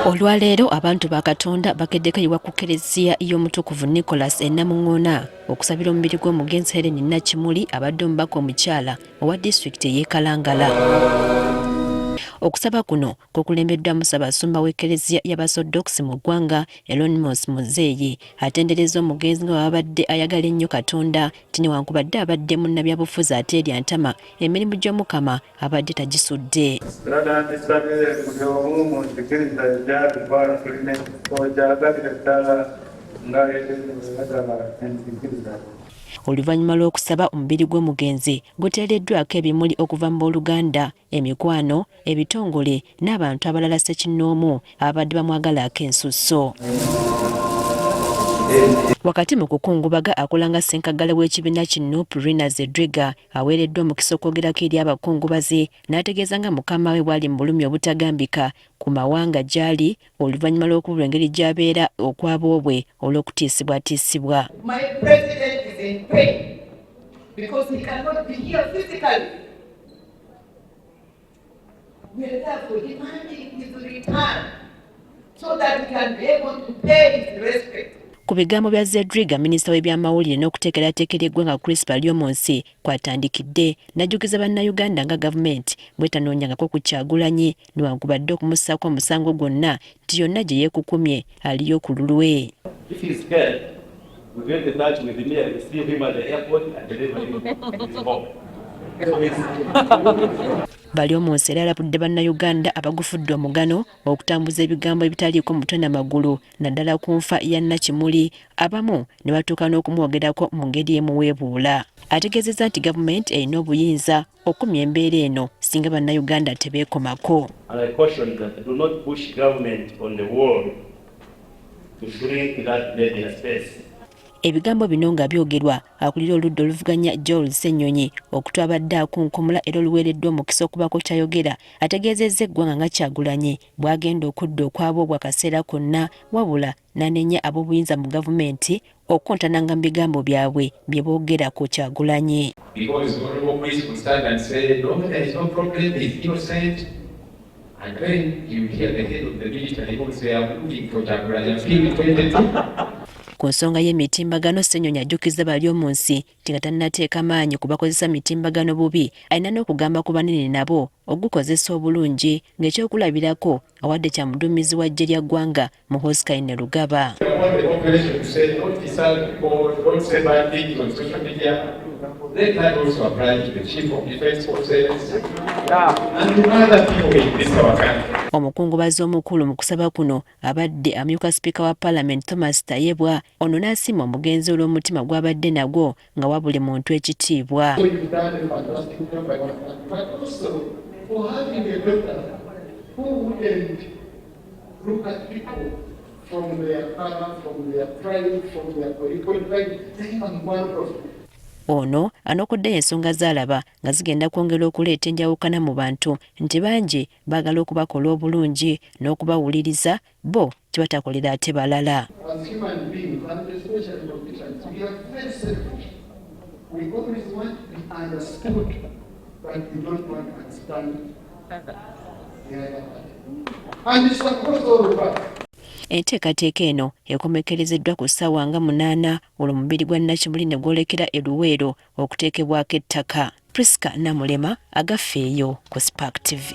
Olwaleero abantu ba Katonda bakeddekeyiwa ku Kereziya y'Omutukuvu Nicholas e Namuŋŋoona okusabira omubiri gw'omugenzi Helen Nakimuli abadde omubaka omukyala owa disitulikiti ey'e Kalangala. Okusaba kuno kukulembeddwamu Ssaabasumba w'Ekereziya y'Abasoddokisi mu ggwanga Elonimus Muzeeyi atendereza omugenzi nga wabadde ayagala ennyo Katonda ti newankubadde abadde munnabyabufuzi ateerya ntama emirimu gy'Omukama abadde tagisudde. Oluvannyuma lw'okusaba omubiri gw'omugenzi guteereddwako ebimuli okuva mu booluganda, emikwano, ebitongole n'abantu abalala ssekinnoomu abadde bamwagalako ensusso. Wakati mu kukungubaga akolanga ssenkagala w'ekibiina ki Nuupu Rina Zedriga aweereddwa omukisa okwogerako eri abakungubazi n'ategeeza nga mukama we bw'ali mu bulumi obutagambika ku mawanga gy'ali oluvannyuma lw'okubulwa engeri gy'abeera okwabo bwe olw'okutiisibwatiisibwa. In pain because he cannot be here physically. We are therefore demanding his return so that we can be able to pay his respect. Ku bigambo bya Zedriga, minisita w'ebyamawulire n'okuteekerateekera eggwanga Crispa Lyomonsi kwatandikidde n'ajjukiza bannayuganda nga gavumenti bwetanoonyangako ku Kyagulanyi newankubadde okumussaako omusango gwonna nti yonna gye yeekukumye aliyo ku lulwe. We get in touch with him and receive him at the airport and deliver him to his home. Balyomonsi era alabudde bannayuganda abagufudde omugano okutambuza ebigambo ebitaliiko mutwe na magulu naddala ku nfa ya Nakimuli abamu ne batuuka n'okumwogerako mu ngeri emuweebuula. Ategeezezza nti gavumenti erina obuyinza okumya embeera eno singa bannayuganda tebeekomako. And I caution that do not push government on the wall to shrink that media space. Ebigambo bino nga byogerwa akulira oludda oluvuganya Joel Ssenyonyi okutwabadde akunkumula era oluweereddwa omukisa okubako kyayogera ategeezezza eggwanga nga Kyagulanyi bw'agenda okudda okwabo bwa kaseera konna wabula n'anenya ab'obuyinza mu gavumenti okuntananga mu bigambo byabwe bye boogera ku Kyagulanyi. And then you hear the head of the military who say, I'm looking for Kyagulanyi 2022. Ku nsonga y'emitimbagano, Ssenyonyi ajjukiza Balyomonsi nti nga tannateeka maanyi ku bakozesa mitimbagano bubi alina n'okugamba ku banene nabo ogukozesa obulungi ng'ekyokulabirako awadde kya muduumizi wa ggye lya ggwanga Muhoozi Kainerugaba. Let that also apply to the Chief of Defence Forces and other people in this our country. Omukungubazi omukulu mu kusaba kuno abadde amyuka sipiika wa Parliament Thomas Tayebwa ono n'asiima omugenzi olw'omutima gw'abadde nagwo nga wa buli muntu ekitiibwa. Ono anokoddeyo ensonga z'alaba nga zigenda kwongera okuleeta enjawukana mu bantu nti bangi baagala okubakola obulungi n'okubawuliriza bo tebatakolera ate balala. Enteekateeka eno ekomekerezeddwa ku ssaawa nga 8 olwo omubiri gwa Nakimuli ne gwolekera e Luweero okuteekebwako ettaka. Priska Namulema, Agafeeyo ku Spark TV.